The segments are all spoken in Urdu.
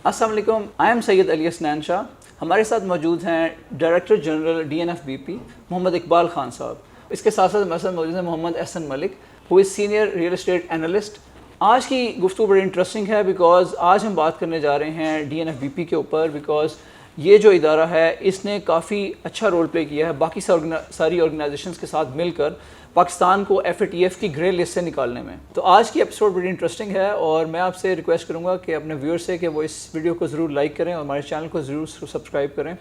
السلام علیکم، آئی ایم سید علی اسنان شاہ. ہمارے ساتھ موجود ہیں director general D N F B P Muhammad Iqbal Khan sahab. اس کے ساتھ ساتھ ہمارے ساتھ موجود ہیں Muhammad Ahsan Malik who is senior real estate analyst. آج کی گفتگو بڑی انٹرسٹنگ ہے بیکاز آج ہم بات کرنے جا رہے ہیں D N F B P کے اوپر. بیکاز یہ جو ادارہ ہے اس نے کافی اچھا رول پلے کیا ہے باقی ساری آرگنائزیشنز کے ساتھ مل کر پاکستان کو ایف اے ٹی ایف کی گرے لسٹ سے نکالنے میں. تو آج کی ایپیسوڈ بڑی انٹرسٹنگ ہے اور میں آپ سے ریکویسٹ کروں گا کہ اپنے ویور سے کہ وہ اس ویڈیو کو ضرور لائک کریں اور ہمارے چینل کو ضرور سبسکرائب کریں.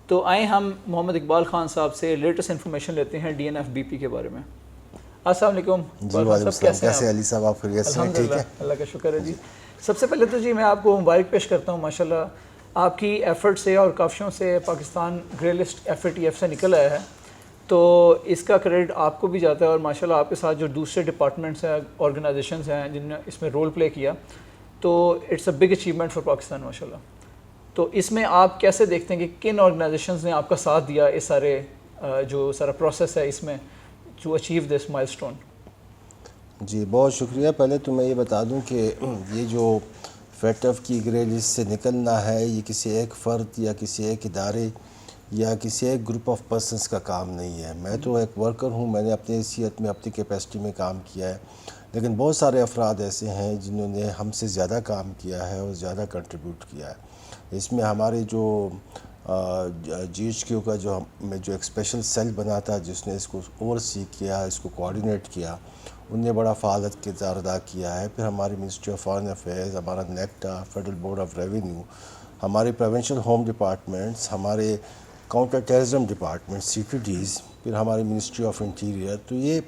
تو آئیں ہم محمد اقبال خان صاحب سے لیٹسٹ انفارمیشن لیتے ہیں D N F B P کے بارے میں. السلام علیکم. جی وعلیکم السلام. کیسے علی صاحب آپ خیریت سے ہیں؟ ٹھیک ہے, اللہ کا شکر ہے. جی سب سے پہلے تو جی میں آپ کو مبارک پیش کرتا ہوں. ماشاءاللہ آپ کی ایفرٹ سے اور کاوشوں سے Pakistan grey list F A T F سے نکل آیا ہے, تو اس کا کریڈٹ آپ کو بھی جاتا ہے. اور ماشاءاللہ آپ کے ساتھ جو دوسرے ڈپارٹمنٹس ہیں, آرگنائزیشنز ہیں جن نے اس میں رول پلے کیا, تو it's a big achievement for Pakistan ماشاءاللہ. تو اس میں آپ کیسے دیکھتے ہیں کہ کن آرگنائزیشنز نے آپ کا ساتھ دیا اس جو سارا پروسیس ہے اس میں ٹو اچیو دس مائل اسٹون؟ جی بہت شکریہ. پہلے تو میں یہ بتا دوں کہ یہ جو فیٹ ایف کی گرے لسٹ سے نکلنا ہے یہ کسی ایک فرد یا کسی ایک ادارے یا کسی ایک گروپ آف پرسنس کا کام نہیں ہے. میں تو ایک ورکر ہوں, میں نے اپنی حیثیت میں اپنی کیپیسٹی میں کام کیا ہے, لیکن بہت سارے افراد ایسے ہیں جنہوں نے ہم سے زیادہ کام کیا ہے اور زیادہ کنٹریبیوٹ کیا ہے. اس میں ہمارے جو جی ایچ کیو کا جو ایک اسپیشل سیل بنا تھا جس نے اس کو اوور سی کیا, اس کو کوآرڈینیٹ کیا, ان نے بڑا فعالت کردار ادا کیا ہے. پھر ہماری منسٹری آف فارن افیئرز, ہمارا NACTA, federal board of revenue, ہمارے پریونشن ہوم ڈپارٹمنٹس, ہمارے counter terrorism department C T Ds, پھر ہماری منسٹری آف انٹیریئر. تو یہ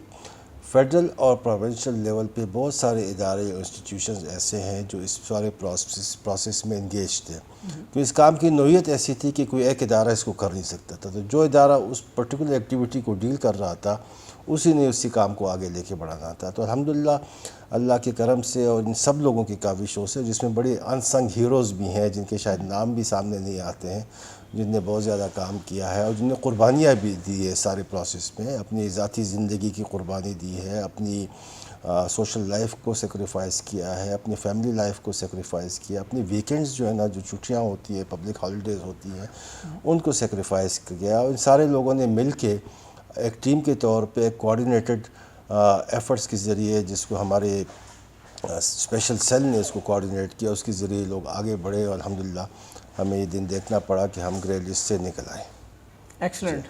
فیڈرل اور پروونشل لیول پہ بہت سارے ادارے اور انسٹیٹیوشنز ایسے ہیں جو اس سارے پروسیس میں انگیج تھے. تو اس کام کی نوعیت ایسی تھی کہ کوئی ایک ادارہ اس کو کر نہیں سکتا تھا. تو جو ادارہ اس پرٹیکولر ایکٹیویٹی کو ڈیل کر رہا تھا اسی نے اسی کام کو آگے لے کے بڑھانا تھا. تو الحمدللہ اللہ کے کرم سے اور ان سب لوگوں کی کاوشوں سے, جس میں بڑے انسنگ ہیروز بھی ہیں جن کے شاید نام بھی سامنے نہیں آتے ہیں, جن نے بہت زیادہ کام کیا ہے اور جن نے قربانیاں بھی دی ہے سارے پروسیس میں, اپنی ذاتی زندگی کی قربانی دی ہے, اپنی سوشل لائف کو سیکریفائز کیا ہے, اپنی فیملی لائف کو سیکریفائز کیا, اپنی ویکینڈز جو ہے نا, جو چھٹیاں ہوتی ہیں, پبلک ہالیڈیز ہوتی ہیں, ان کو سیکریفائز کیا. اور ان سارے لوگوں نے مل کے ایک ٹیم کے طور پہ ایک کوآرڈینیٹڈ ایفرٹس کے ذریعے, جس کو ہمارے اسپیشل سیل نے اس کو کوآرڈینیٹ کیا, اس کے ذریعے لوگ آگے بڑھے اور الحمدللہ ہمیں یہ دن دیکھنا پڑا کہ ہم گرے لسٹ سے نکل آئے. ایکسلنٹ.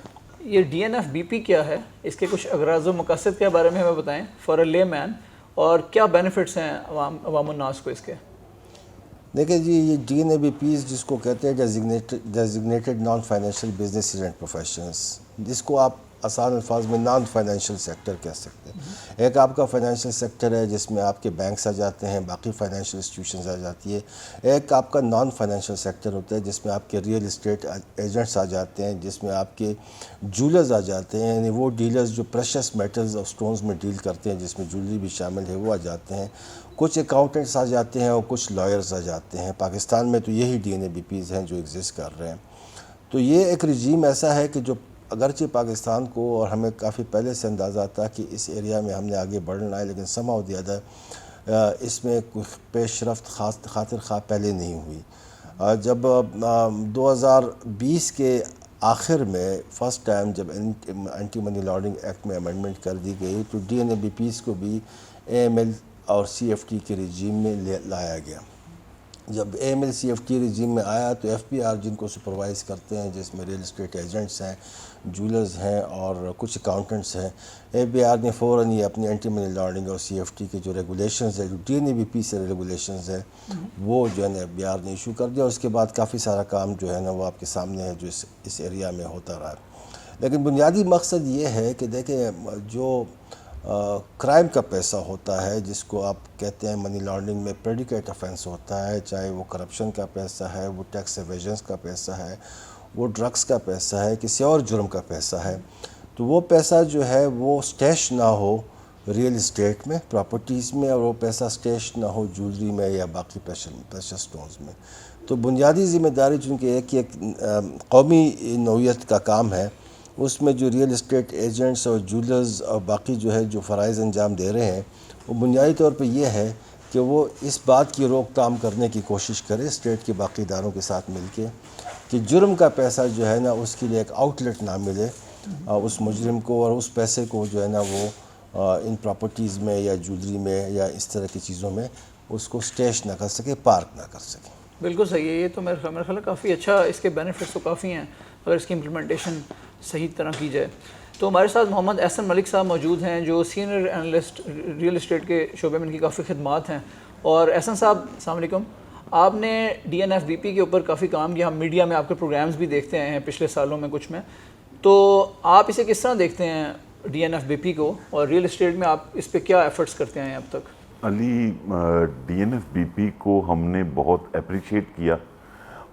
یہ D N F B P کیا ہے, اس کے کچھ اغراض و مقاصد کے بارے میں ہمیں بتائیں فار اے لے مین, اور کیا بینیفٹس ہیں عوام الناس کو اس کے؟ دیکھیں جی, یہ D N A B Ps جس کو کہتے ہیں designated non financial businesses and professions, جس کو آپ آسان الفاظ میں نان فائنینشیل سیکٹر کہہ سکتے ہیں. ایک آپ کا فائنینشیل سیکٹر ہے جس میں آپ کے بینکس آ جاتے ہیں, باقی فائنینشیل انسٹیٹیوشنز آ جاتی ہے. ایک آپ کا نان فائنینشیل سیکٹر ہوتا ہے جس میں آپ کے ریئل اسٹیٹ ایجنٹس آ جاتے ہیں, جس میں آپ کے جولرز آ جاتے ہیں, یعنی وہ ڈیلرز جو پریشس میٹلز اور سٹونز میں ڈیل کرتے ہیں, جس میں جولری بھی شامل ہے, وہ آ جاتے ہیں. کچھ اکاؤنٹنٹس آ جاتے ہیں اور کچھ لائرز آ جاتے ہیں. پاکستان میں تو یہی D N A B Ps ہیں جو ایگزسٹ کر رہے ہیں. تو یہ ایک رجیم ایسا ہے کہ جو اگرچہ پاکستان کو, اور ہمیں کافی پہلے سے اندازہ تھا کہ اس ایریا میں ہم نے آگے بڑھنا ہے, لیکن somehow the other اس میں کچھ پیش رفت خاطر خواہ پہلے نہیں ہوئی. جب 2020 کے آخر میں فرسٹ ٹائم جب اینٹی منی لانڈرنگ ایکٹ میں امینڈمنٹ کر دی گئی, تو D N A B Ps کو بھی اے ایم ایل اور سی ایف ٹی کے رجیم میں لایا گیا. جب A M L C F T regime میں آیا تو ایف پی آر جن کو سپروائز کرتے ہیں, جس میں ریئل اسٹیٹ ایجنٹس ہیں, جولرز ہیں اور کچھ اکاؤنٹنٹس ہیں, اے پی آر نے فوراً یہ اپنی اینٹی منی لانڈرنگ اور سی ایف ٹی کے جو ریگولیشنز ہیں, جو D N A be P سے ریگولیشنز ہیں, وہ جو ہے نا ایف پی آر نے ایشو کر دیا. اس کے بعد کافی سارا کام جو ہے نا وہ آپ کے سامنے ہے جو اس ایریا میں ہوتا رہا. لیکن بنیادی مقصد یہ ہے کہ دیکھیں, جو کرائم کا پیسہ ہوتا ہے, جس کو آپ کہتے ہیں منی لانڈرنگ میں پریڈیکیٹ افینس ہوتا ہے, چاہے وہ کرپشن کا پیسہ ہے, وہ ٹیکس ایویژنس کا پیسہ ہے, وہ ڈرگس کا پیسہ ہے, کسی اور جرم کا پیسہ ہے, تو وہ پیسہ جو ہے وہ سٹیش نہ ہو ریئل اسٹیٹ میں, پراپرٹیز میں, اور وہ پیسہ سٹیش نہ ہو جولری میں یا باقی پریشس سٹونز میں. تو بنیادی ذمہ داری چونکہ ایک قومی نوعیت کا کام ہے, اس میں جو ریئل اسٹیٹ ایجنٹس اور جولرز اور باقی جو ہے جو فرائض انجام دے رہے ہیں, وہ بنیادی طور پہ یہ ہے کہ وہ اس بات کی روک تھام کرنے کی کوشش کرے اسٹیٹ کے باقی اداروں کے ساتھ مل کے کہ جرم کا پیسہ جو ہے نا اس کے لیے ایک آؤٹ لیٹ نہ ملے اس مجرم کو، اور اس پیسے کو جو ہے نا وہ ان پراپرٹیز میں یا جولری میں یا اس طرح کی چیزوں میں اس کو اسٹیش نہ کر سکے، پارک نہ کر سکے۔ بالکل صحیح ہے، یہ تو میرے خیال ہے کافی اچھا، اس کے بینیفٹس تو کافی ہیں اگر اس کی امپلیمنٹیشن صحیح طرح کی جائے۔ تو ہمارے ساتھ محمد احسن ملک صاحب موجود ہیں جو سینئر انالسٹ ریئل اسٹیٹ کے شعبے میں ان کی کافی خدمات ہیں۔ اور احسن صاحب السلام علیکم، آپ نے D N F B P کے اوپر کافی کام کیا، ہم میڈیا میں آپ کے پروگرامز بھی دیکھتے آئے ہیں پچھلے سالوں میں کچھ میں، تو آپ اسے کس طرح دیکھتے ہیں D N F B P کو، اور ریئل اسٹیٹ میں آپ اس پہ کیا ایفرٹس کرتے ہیں اب تک؟ Ali, D N F B P کو ہم نے بہت اپریشیٹ کیا،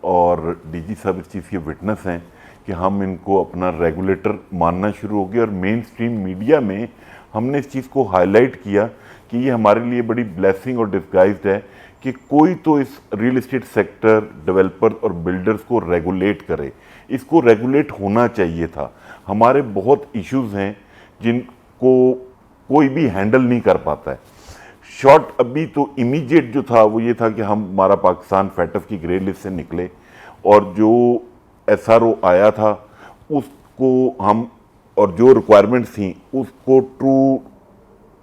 اور ڈی جی صاحب اس چیز کے وٹنس ہیں کہ ہم ان کو اپنا ریگولیٹر ماننا شروع ہو گیا، اور مین سٹریم میڈیا میں ہم نے اس چیز کو ہائی لائٹ کیا کہ یہ ہمارے لیے بڑی بلیسنگ اور ڈسگائزڈ ہے کہ کوئی تو اس ریئل اسٹیٹ سیکٹر ڈیولپر اور بلڈرز کو ریگولیٹ کرے۔ اس کو ریگولیٹ ہونا چاہیے تھا۔ ہمارے بہت ایشوز ہیں جن کو کوئی بھی ہینڈل نہیں کر پاتا ہے۔ شارٹ ابھی تو امیجیٹ جو تھا وہ یہ تھا کہ ہمارا پاکستان فیٹف کی گرے لسٹ سے نکلے، اور جو ایس آر او آیا تھا اس کو ہم، اور جو ریکوائرمنٹس تھیں اس کو ٹرو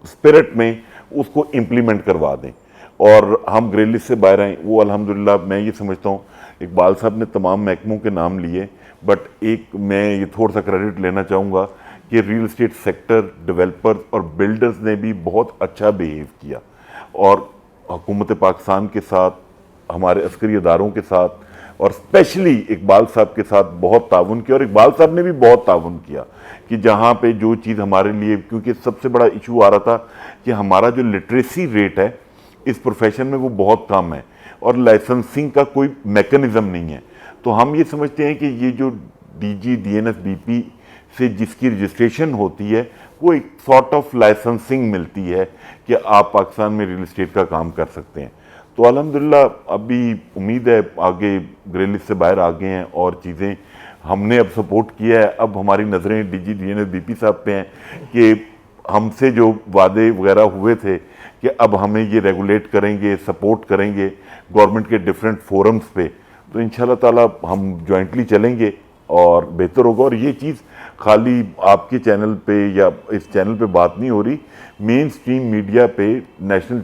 اسپرٹ میں اس کو امپلیمنٹ کروا دیں، اور ہم گرے لسٹ سے باہر آئیں۔ وہ الحمدللہ میں یہ سمجھتا ہوں، اقبال صاحب نے تمام محکموں کے نام لیے، بٹ ایک میں یہ تھوڑا سا کریڈٹ لینا چاہوں گا کہ ریئل اسٹیٹ سیکٹر ڈیولپر اور بلڈرز نے بھی بہت اچھا بیہیو کیا، اور حکومت پاکستان کے ساتھ، ہمارے عسکری اداروں کے ساتھ، اور اسپیشلی اقبال صاحب کے ساتھ بہت تعاون کیا، اور اقبال صاحب نے بھی بہت تعاون کیا کہ جہاں پہ جو چیز ہمارے لیے، کیونکہ سب سے بڑا ایشو آ رہا تھا کہ ہمارا جو لٹریسی ریٹ ہے اس پروفیشن میں وہ بہت کم ہے، اور لائسنسنگ کا کوئی میکنزم نہیں ہے۔ تو ہم یہ سمجھتے ہیں کہ یہ جو D G D N F B P سے جس کی رجسٹریشن ہوتی ہے وہ ایک سارٹ آف لائسنسنگ ملتی ہے کہ آپ پاکستان میں ریئل اسٹیٹ کا کام کر سکتے ہیں۔ تو الحمدللہ ابھی امید ہے آگے گرے لسٹ سے باہر آ گئے ہیں، اور چیزیں ہم نے اب سپورٹ کیا ہے۔ اب ہماری نظریں D G D N F B P صاحب پہ ہیں کہ ہم سے جو وعدے وغیرہ ہوئے تھے کہ اب ہمیں یہ ریگولیٹ کریں گے، سپورٹ کریں گے گورنمنٹ کے ڈیفرنٹ فورمز پہ، تو انشاءاللہ تعالی ہم جوائنٹلی چلیں گے اور بہتر ہوگا۔ اور یہ چیز خالی آپ کے چینل پہ یا اس چینل پہ بات نہیں ہو رہی، مین سٹریم میڈیا پہ، نیشنل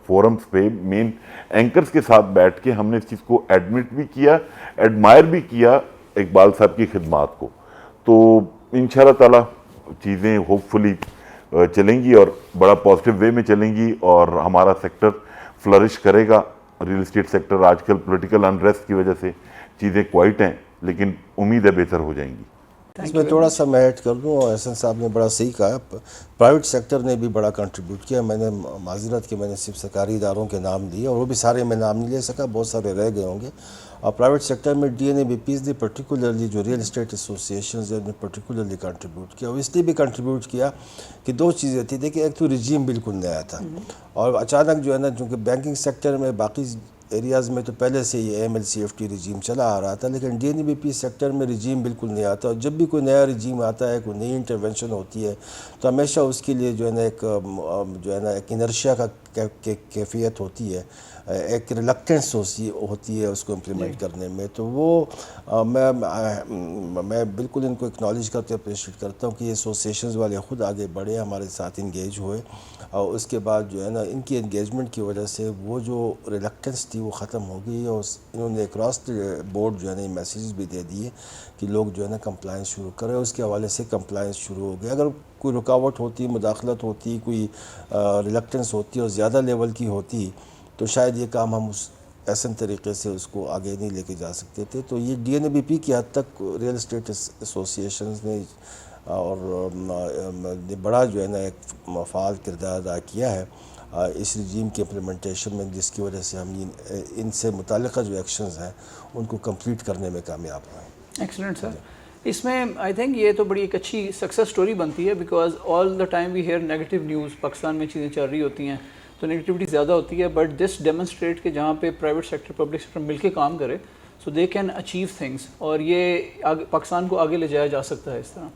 فورمز پہ مین اینکرز کے ساتھ بیٹھ کے ہم نے اس چیز کو ایڈمٹ بھی کیا، ایڈمائر بھی کیا اقبال صاحب کی خدمات کو۔ تو انشاءاللہ تعالی چیزیں ہوپ فلی چلیں گی، اور بڑا پازیٹیو وے میں چلیں گی، اور ہمارا سیکٹر فلرش کرے گا۔ ریئل اسٹیٹ سیکٹر آج کل پولیٹیکل انریسٹ کی وجہ سے چیزیں کوائٹ ہیں، لیکن امید ہے بہتر ہو جائیں گی۔ اس میں تھوڑا سا میں ایڈ کر دوں، اور احسن صاحب نے بڑا صحیح کہا، پرائیویٹ سیکٹر نے بھی بڑا کنٹریبیوٹ کیا۔ میں نے معذرت کہ میں نے صرف سرکاری اداروں کے نام لیے، اور وہ بھی سارے میں نام نہیں لے سکا، بہت سارے رہ گئے ہوں گے۔ اور پرائیویٹ سیکٹر میں D N A B Ps نے پرٹیکولرلی جو ریئل اسٹیٹ ایسوسیشنز ہیں نے پرٹیکولرلی کنٹریبیوٹ کیا، اور اس لیے بھی کنٹریبیوٹ کیا کہ دو چیزیں تھیں۔ دیکھیں، ایک تو رجیم بالکل نیا تھا، اور اچانک جو ہے نا، چونکہ بینکنگ سیکٹر میں باقی ایریاز میں تو پہلے سے یہ M L C F T regime چلا آ رہا تھا، لیکن D N E B P sector میں رجیم بالکل نہیں آتا، اور جب بھی کوئی نیا رجیم آتا ہے، کوئی نئی انٹرونشن ہوتی ہے، تو ہمیشہ اس کے لیے جو ہے نا ایک انرشیا کا کیفیت ہوتی ہے، ایک ریلکٹنس ہوتی ہے اس کو امپلیمنٹ کرنے میں۔ تو وہ میں بالکل ان کو اکنالج کرتے اپریشیٹ کرتا ہوں کہ یہ ایسوسیشنز والے خود آگے بڑھے، ہمارے ساتھ انگیج ہوئے، اور اس کے بعد جو ہے نا ان کی انگیجمنٹ کی وجہ سے وہ جو ریلکٹنس تھی وہ ختم ہو گئی، اور انہوں نے اکراس بورڈ جو ہے نا میسیجز بھی دے دیے کہ لوگ جو ہے نا کمپلائنس شروع کریں۔ اس کے حوالے سے کمپلائنس شروع ہو گیا۔ اگر کوئی رکاوٹ ہوتی، مداخلت ہوتی، کوئی ریلکٹنس ہوتی اور زیادہ لیول کی ہوتی، تو شاید یہ کام ہم اس ایسن طریقے سے اس کو آگے نہیں لے کے جا سکتے تھے۔ تو یہ D N A B P کی حد تک ریئل اسٹیٹ ایسوسیشنز نے اور بڑا جو ہے نا ایک فعال کردار ادا کیا ہے اس رجیم کی امپلیمنٹیشن میں، جس کی وجہ سے ہم ان سے متعلقہ جو ایکشنز ہیں ان کو کمپلیٹ کرنے میں کامیاب ہوئے۔ ایکسلنٹ سر۔ اس میں آئی تھنک یہ تو بڑی ایک اچھی سکسیس سٹوری بنتی ہے، because all the time we hear negative news, Pakistan میں چیزیں چل رہی ہوتی ہیں تو نیگیٹیوٹی زیادہ ہوتی ہے، بٹ دس ڈیمونسٹریٹ کہ جہاں پہ پرائیویٹ سیکٹر پبلک سیکٹر مل کے کام کرے، سو دے کین اچیو تھنگس، اور یہ پاکستان کو آگے لے جایا جا سکتا ہے اس طرح۔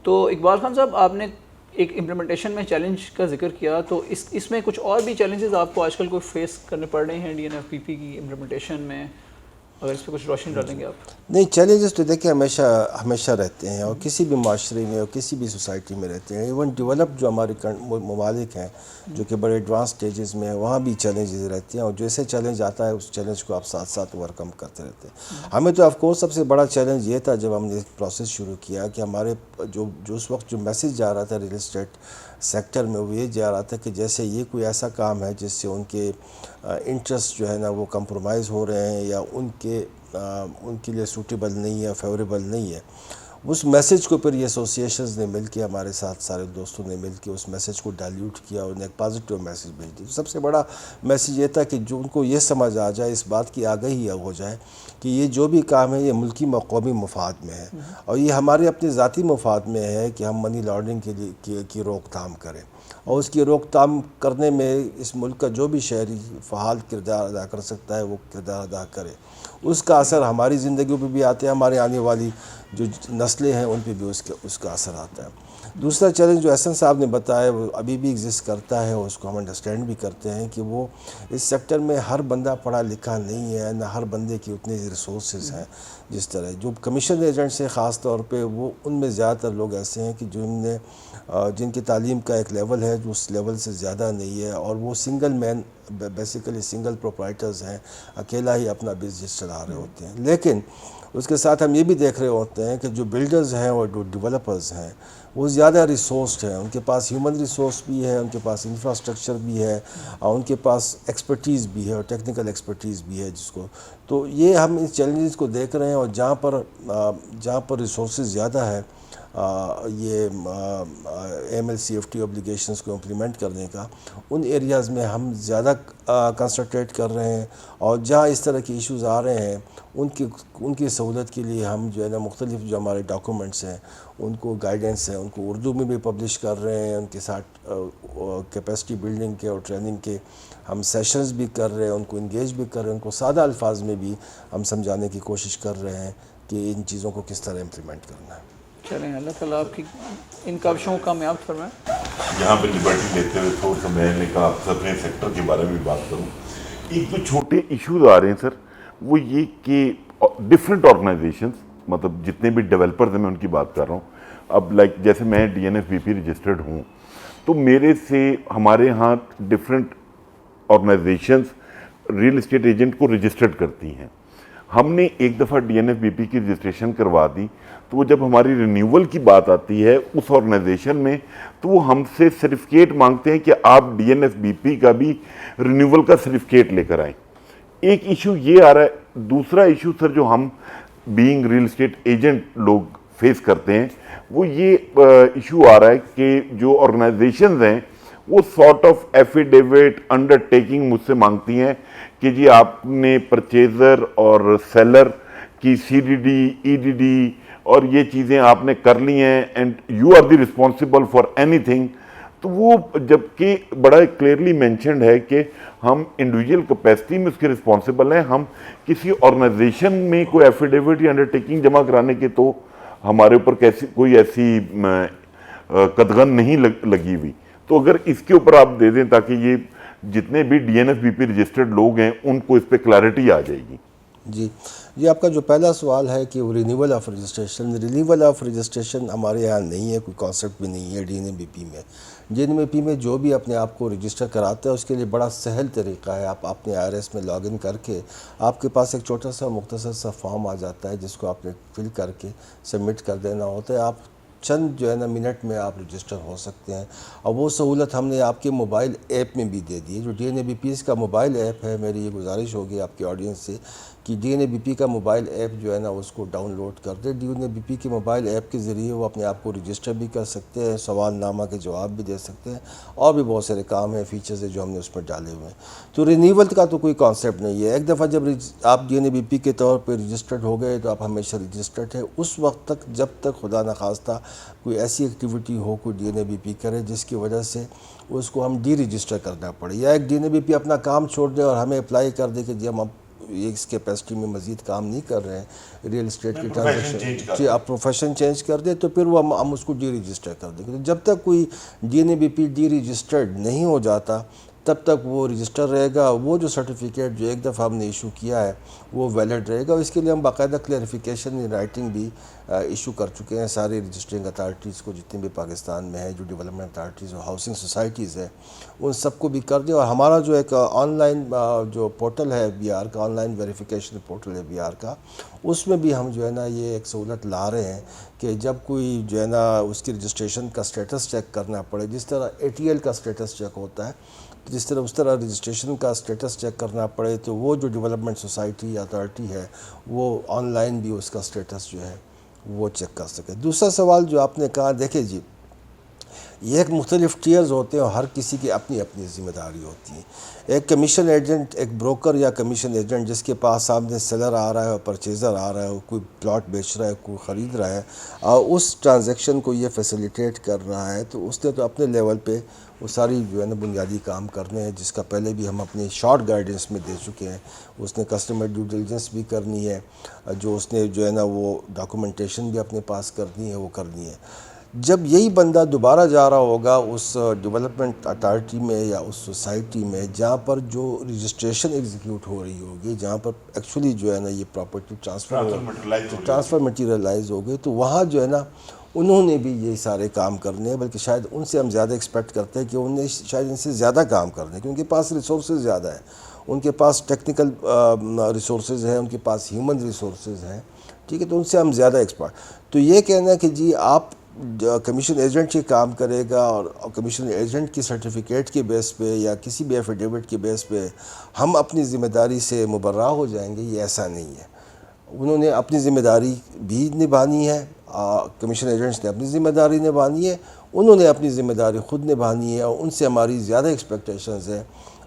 تو اقبال خان صاحب، آپ نے ایک امپلیمنٹیشن میں چیلنج کا ذکر کیا، تو اس میں کچھ اور بھی چیلنجز آپ کو آج کل کوئی فیس کرنے پڑ رہے ہیں DNFBP کی امپلیمنٹیشن میں؟ اگر اس پہ کچھ روشنی ڈالیں گے آپ۔ نہیں، چیلنجز تو دیکھیں ہمیشہ رہتے ہیں، اور کسی بھی معاشرے میں اور کسی بھی سوسائٹی میں رہتے ہیں. ایون ڈیولپ جو ہمارے ممالک ہیں جو کہ بڑے ایڈوانس سٹیجز میں ہیں، وہاں بھی چیلنجز رہتے ہیں، اور جیسے چیلنج آتا ہے اس چیلنج کو آپ ساتھ ساتھ اوور کم کرتے رہتے ہیں. ہمیں تو آف کورس سب سے بڑا چیلنج یہ تھا جب ہم نے پروسیس شروع کیا کہ ہمارے جو اس وقت جو میسیج جا رہا تھا ریل اسٹیٹ سیکٹر میں، وہ یہ جا رہا تھا کہ جیسے یہ کوئی ایسا کام ہے جس سے ان کے انٹرسٹ جو ہے نا وہ کمپرومائز ہو رہے ہیں، یا ان کے لیے سوٹیبل نہیں ہے، فیوریبل نہیں ہے. اس میسیج کو پھر یہ ایسوسیشنز نے مل کے، ہمارے ساتھ سارے دوستوں نے مل کے اس میسیج کو ڈائلیوٹ کیا اور انہیں ایک پازیٹیو میسیج بھیج دی. سب سے بڑا میسیج یہ تھا کہ جو ان کو یہ سمجھ آ جائے، اس بات کی آگہی ہو جائے کہ یہ جو بھی کام ہے یہ ملکی و قومی مفاد میں ہے، اور یہ ہمارے اپنے ذاتی مفاد میں ہے کہ ہم منی لانڈرنگ کی روک تھام کریں، اور اس کی روک تھام کرنے میں اس ملک کا جو بھی شہری فعال کردار ادا کر سکتا ہے وہ کردار ادا کرے. اس کا اثر ہماری زندگیوں پہ بھی آتے ہیں، ہمارے آنے والی جو نسلیں ہیں ان پہ بھی اس کا اثر آتا ہے. دوسرا چیلنج جو احسن صاحب نے بتایا وہ ابھی بھی ایگزسٹ کرتا ہے، اور اس کو ہم انڈرسٹینڈ بھی کرتے ہیں کہ وہ اس سیکٹر میں ہر بندہ پڑھا لکھا نہیں ہے، نہ ہر بندے کی اتنے ریسورسز ہیں. جس طرح جو کمیشن ایجنٹس ہیں خاص طور پہ، وہ ان میں زیادہ تر لوگ ایسے ہیں کہ جن کی تعلیم کا ایک لیول ہے جو اس لیول سے زیادہ نہیں ہے، اور وہ سنگل مین بیسیکلی سنگل پروپرائٹرز ہیں، اکیلا ہی اپنا بزنس چلا رہے ہوتے ہیں. لیکن اس کے ساتھ ہم یہ بھی دیکھ رہے ہوتے ہیں کہ جو بلڈرز ہیں اور جو ڈیولپرز ہیں وہ زیادہ ریسورسڈ ہیں، ان کے پاس ہیومن ریسورس بھی ہے، ان کے پاس انفراسٹرکچر بھی ہے، اور ان کے پاس ایکسپرٹیز بھی ہے اور ٹیکنیکل ایکسپرٹیز بھی ہے تو یہ ہم اس چیلنجز کو دیکھ رہے ہیں. اور جہاں پر ریسورسز زیادہ ہے یہ MLCFT اوبلیگیشنز کو امپلیمنٹ کرنے کا، ان ایریاز میں ہم زیادہ کنسنٹریٹ کر رہے ہیں، اور جہاں اس طرح کے ایشوز آ رہے ہیں ان کی سہولت کے لیے ہم جو ہے نا مختلف جو ہمارے ڈاکومنٹس ہیں ان کو گائیڈنس ہیں ان کو اردو میں بھی پبلش کر رہے ہیں، ان کے ساتھ کیپیسٹی بلڈنگ کے اور ٹریننگ کے ہم سیشنز بھی کر رہے ہیں، ان کو انگیج بھی کر رہے ہیں، ان کو سادہ الفاظ میں بھی ہم سمجھانے کی کوشش کر رہے ہیں کہ ان چیزوں کو کس طرح امپلیمنٹ کرنا ہے. چلیں، اللہ تعالیٰ آپ کی ان کاوشوں کو کامیاب فرمائیں. یہاں پہ لبرٹی لیتے ہوئے تھوڑا سا میں نے کہا آپ سے اپنے سیکٹر کے بارے میں بات کروں. ایک جو چھوٹے ایشوز آ رہے ہیں سر، وہ یہ کہ ڈفرینٹ آرگنائزیشنز، مطلب جتنے بھی ڈیولپرز ہیں میں ان کی بات کر رہا ہوں. اب لائک جیسے میں DNFBP رجسٹرڈ ہوں، تو میرے سے ہمارے یہاں different organizations real estate agent کو رجسٹرڈ کرتی ہیں. ہم نے ایک دفعہ DNFBP کی رجسٹریشن کروا دی، تو وہ جب ہماری رینیول کی بات آتی ہے اس آرگنائزیشن میں، تو وہ ہم سے سرٹیفکیٹ مانگتے ہیں کہ آپ DNFBP کا بھی رینیول کا سرٹیفکیٹ لے کر آئیں. ایک ایشو یہ آ رہا ہے. دوسرا ایشو سر جو ہم بینگ ریئل اسٹیٹ ایجنٹ لوگ فیس کرتے ہیں، وہ یہ ایشو آ رہا ہے کہ جو آرگنائزیشنز ہیں وہ sort of affidavit under taking مجھ سے مانگتی ہیں کہ جی آپ نے پرچیزر اور سیلر کی CDD EDD اور یہ چیزیں آپ نے کر لی ہیں، and you are the responsible for اینی تھنگ. تو وہ جبکہ بڑا کلیئرلی مینشنڈ ہے کہ ہم انڈیویجول کیپیسٹی میں اس کے رسپانسبل ہیں، ہم کسی آرگنائزیشن میں کوئی ایفیڈیوٹ یا انڈرٹیکنگ جمع کرانے کے تو ہمارے اوپر کوئی ایسی قدغن نہیں لگی ہوئی. تو اگر اس کے اوپر آپ دے دیں تاکہ یہ جتنے بھی DNFBP رجسٹرڈ لوگ ہیں ان کو اس پہ کلیئرٹی آ جائے گی. جی، یہ آپ کا جو پہلا سوال ہے کہ رینیول آف رجسٹریشن ہمارے یہاں نہیں ہے، کوئی کانسیپٹ بھی نہیں ہے DNFBP میں. DNFBP میں جو بھی اپنے آپ کو رجسٹر کراتا ہے اس کے لیے بڑا سہل طریقہ ہے. آپ اپنے IRS میں لاگ ان کر کے آپ کے پاس ایک چھوٹا سا مختصر سا فارم آ جاتا ہے جس کو آپ نے فل کر کے سبمٹ کر دینا ہوتا ہے. آپ چند جو ہے نا منٹ میں آپ رجسٹر ہو سکتے ہیں، اور وہ سہولت ہم نے آپ کے موبائل ایپ میں بھی دے دی ہے. جو DNFBP کا موبائل ایپ ہے، میری یہ گزارش ہوگی آپ کی آڈینس سے کہ DNFBP کا موبائل ایپ جو ہے نا اس کو ڈاؤن لوڈ کر دے. DNFBP کے موبائل ایپ کے ذریعے وہ اپنے آپ کو رجسٹر بھی کر سکتے ہیں، سوال نامہ کے جواب بھی دے سکتے ہیں، اور بھی بہت سارے کام ہیں، فیچرز ہیں جو ہم نے اس پر ڈالے ہوئے ہیں. تو رینیول کا تو کوئی کانسیپٹ نہیں ہے. ایک دفعہ جب آپ DNFBP کے طور پہ رجسٹرڈ ہو گئے تو آپ ہمیشہ رجسٹرڈ ہے. اس وقت تک جب تک خدا نخواستہ کوئی ایسی ایکٹیویٹی ہو کوئی DNFBP کرے جس کی وجہ سے اس کو ہم ڈی رجسٹر کرنا پڑے، یا ایک DNFBP اپنا کام چھوڑ دے اور ہمیں اپلائی کر دے کہ جی ہم اب یہ اس کیپیسٹی میں مزید کام نہیں کر رہے ہیں ریئل اسٹیٹ کی ٹرانزیکشن، جی آپ پروفیشن چینج کر دیں تو پھر وہ ہم اس کو ڈی رجسٹر کر دیں گے. تو جب تک کوئی DNABP ڈی رجسٹرڈ نہیں ہو جاتا تب تک وہ رجسٹر رہے گا. وہ جو سرٹیفکیٹ جو ایک دفعہ ہم نے ایشو کیا ہے وہ ویلڈ رہے گا. اور اس کے لیے ہم باقاعدہ کلیئرفیکیشن ان رائٹنگ بھی ایشو کر چکے ہیں سارے رجسٹرنگ اتھارٹیز کو جتنے بھی پاکستان میں ہیں، جو ڈیولپمنٹ اتھارٹیز اور ہاؤسنگ سوسائٹیز ہیں ان سب کو بھی کر دیں. اور ہمارا جو ایک آن لائن جو پورٹل ہے BR کا، آن لائن ویریفیکیشن پورٹل ہے BR کا، اس میں بھی ہم جو ہے نا یہ ایک سہولت لا رہے ہیں کہ جب کوئی جو ہے نا اس کی رجسٹریشن کا سٹیٹس چیک کرنا پڑے، جس طرح ATL کا سٹیٹس چیک ہوتا ہے اس طرح رجسٹریشن کا سٹیٹس چیک کرنا پڑے، تو وہ جو ڈیولپمنٹ سوسائٹی یا اتھارٹی ہے وہ آن لائن بھی اس کا سٹیٹس جو ہے وہ چیک کر سکے. دوسرا سوال جو آپ نے کہا، دیکھیں جی یہ ایک مختلف ٹیئرز ہوتے ہیں اور ہر کسی کی اپنی اپنی ذمہ داری ہوتی ہے. ایک کمیشن ایجنٹ، ایک بروکر یا کمیشن ایجنٹ جس کے پاس سامنے سیلر آ رہا ہے اور پرچیزر آ رہا ہے، کوئی پلاٹ بیچ رہا ہے، کوئی خرید رہا ہے، اور اس ٹرانزیکشن کو یہ فیسیلیٹیٹ کر رہا ہے، تو اس نے تو اپنے لیول پہ وہ ساری جو ہے نا بنیادی کام کرنے ہیں جس کا پہلے بھی ہم اپنے شارٹ گائیڈنس میں دے چکے ہیں. اس نے کسٹمر ڈیو ڈیلیجنس بھی کرنی ہے، جو اس نے جو ہے نا وہ ڈاکومنٹیشن بھی اپنے پاس کرنی ہے، وہ کرنی ہے. جب یہی بندہ دوبارہ جا رہا ہوگا اس ڈیولپمنٹ اتھارٹی میں یا اس سوسائٹی میں جہاں پر جو رجسٹریشن ایگزیکیوٹ ہو رہی ہوگی، جہاں پر ایکچولی جو ہے نا یہ پراپرٹی ٹرانسفر مٹیریلائز ہو گئی، تو وہاں جو ہے نا انہوں نے بھی یہ سارے کام کرنے ہیں. بلکہ شاید ان سے ہم زیادہ ایکسپیکٹ کرتے ہیں کہ انہیں شاید ان سے زیادہ کام کرنے ہیں، کیونکہ ان کے پاس ریسورسز زیادہ ہیں، ان کے پاس ٹیکنیکل ریسورسز ہیں، ان کے پاس ہیومن ریسورسز ہیں، ٹھیک ہے. تو ان سے ہم زیادہ ایکسپرٹ. تو یہ کہنا ہے کہ جی آپ کمیشن ایجنٹ ہی کام کرے گا اور کمیشن ایجنٹ کی سرٹیفکیٹ کے بیس پہ یا کسی بھی ایفیڈیوٹ کے بیس پہ ہم اپنی ذمہ داری سے مبرہ ہو جائیں گے، یہ ایسا نہیں ہے. انہوں نے اپنی ذمہ داری بھی نبھانی ہے، کمیشن ایجنٹس نے اپنی ذمہ داری نبھانی ہے، انہوں نے اپنی ذمہ داری خود نبھانی ہے، اور ان سے ہماری زیادہ ایکسپیکٹیشنز ہیں.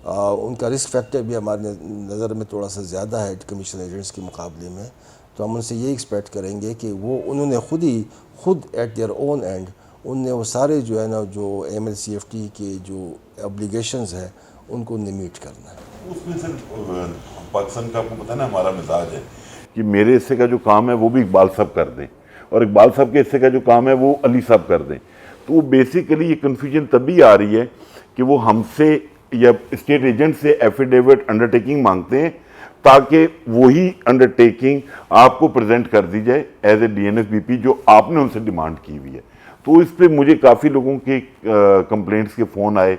ان کا رسک فیکٹر بھی ہمارے نظر میں تھوڑا سا زیادہ ہے کمیشن ایجنٹس کے مقابلے میں. تو ہم ان سے یہ ایکسپیکٹ کریں گے کہ وہ انہوں نے خود ایٹ دیئر اون اینڈ ان نے وہ سارے جو ہے نا جو MLCFT کے جو ابلیگیشنز ہیں ان کو میٹ کرنا ہے. اس میں سر پاکستان کا آپ کو پتہ نا ہمارا مزاج ہے کہ میرے حصے کا جو کام ہے وہ بھی اقبال صاحب کر دیں، اور اقبال صاحب کے حصے کا جو کام ہے وہ علی صاحب کر دیں. تو وہ بیسیکلی یہ کنفیوژن تبھی آ رہی ہے کہ وہ ہم سے یا اسٹیٹ ایجنٹ سے ایفیڈیوٹ انڈرٹیکنگ مانگتے ہیں تاکہ وہی انڈرٹیکنگ آپ کو پریزنٹ کر دی جائے ایز اے DNFBP جو آپ نے ان سے ڈیمانڈ کی ہوئی ہے. تو اس پہ مجھے کافی لوگوں کے کمپلینٹس کے فون آئے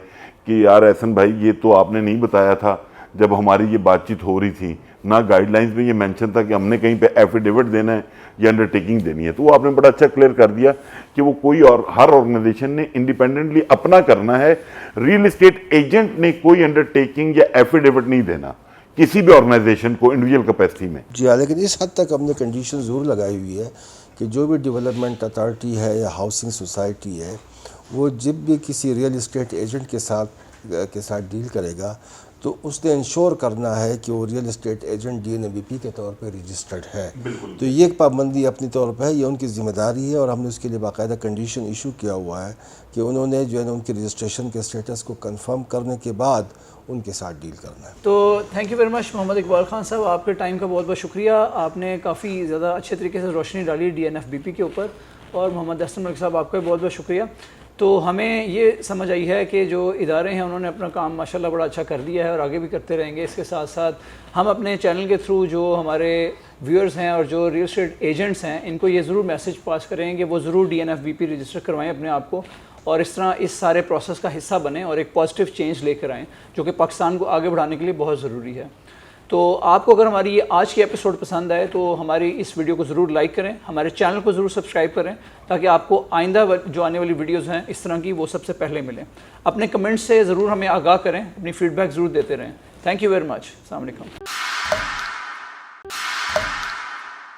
کہ یار احسن بھائی یہ تو آپ نے نہیں بتایا تھا جب ہماری یہ بات چیت ہو رہی تھی، نہ گائیڈ لائنز میں یہ مینشن تھا کہ ہم نے کہیں پہ ایفیڈیوٹ دینا ہے یا انڈرٹیکنگ دینی ہے. تو وہ آپ نے بڑا اچھا کلیئر کر دیا کہ وہ کوئی اور ہر آرگنائزیشن نے انڈیپینڈنٹلی اپنا کرنا ہے. ریئل اسٹیٹ ایجنٹ نے کوئی انڈرٹیکنگ یا ایفیڈیوٹ نہیں دینا کسی بھی آرگنائزیشن کو انڈیویجول کیپیسٹی میں. جی ہاں، لیکن اس حد تک ہم نے کنڈیشن ضرور لگائی ہوئی ہے کہ جو بھی ڈیولپمنٹ اتھارٹی ہے یا ہاؤسنگ سوسائٹی ہے وہ جب بھی کسی ریئل اسٹیٹ ایجنٹ کے ساتھ ڈیل کرے گا تو اس نے انشور کرنا ہے کہ وہ ریئل اسٹیٹ ایجنٹ DNFBP کے طور پہ رجسٹرڈ ہے. تو یہ ایک پابندی اپنی طور پہ ہے، یہ ان کی ذمہ داری ہے، اور ہم نے اس کے لیے باقاعدہ کنڈیشن ایشو کیا ہوا ہے کہ انہوں نے جو ہے نا ان کی رجسٹریشن کے اسٹیٹس کو کنفرم کرنے کے بعد ان کے ساتھ ڈیل کرنا ہے. تو تھینک یو ویری مچ محمد اقبال خان صاحب، آپ کے ٹائم کا بہت بہت شکریہ. آپ نے کافی زیادہ اچھے طریقے سے روشنی ڈالی DNFBP کے اوپر. اور محمد احسن ملک صاحب آپ کا بہت بہت شکریہ. تو ہمیں یہ سمجھ آئی ہے کہ جو ادارے ہیں انہوں نے اپنا کام ماشاءاللہ بڑا اچھا کر دیا ہے اور آگے بھی کرتے رہیں گے. اس کے ساتھ ساتھ ہم اپنے چینل کے تھرو جو ہمارے ویورز ہیں اور جو ریئل اسٹیٹ ایجنٹس ہیں ان کو یہ ضرور میسج پاس کریں کہ وہ ضرور DNFBP رجسٹر کروائیں اپنے آپ کو، اور اس طرح اس سارے پروسیس کا حصہ بنیں اور ایک پازیٹیو چینج لے کر آئیں جو کہ پاکستان کو آگے بڑھانے کے لیے بہت ضروری ہے. تو آپ کو اگر ہماری یہ آج کی ایپیسوڈ پسند آئے تو ہماری اس ویڈیو کو ضرور لائک کریں، ہمارے چینل کو ضرور سبسکرائب کریں تاکہ آپ کو آئندہ جو آنے والی ویڈیوز ہیں اس طرح کی وہ سب سے پہلے ملیں. اپنے کمنٹس سے ضرور ہمیں آگاہ کریں، اپنی فیڈ بیک ضرور دیتے رہیں. Thank you very much. السلام علیکم.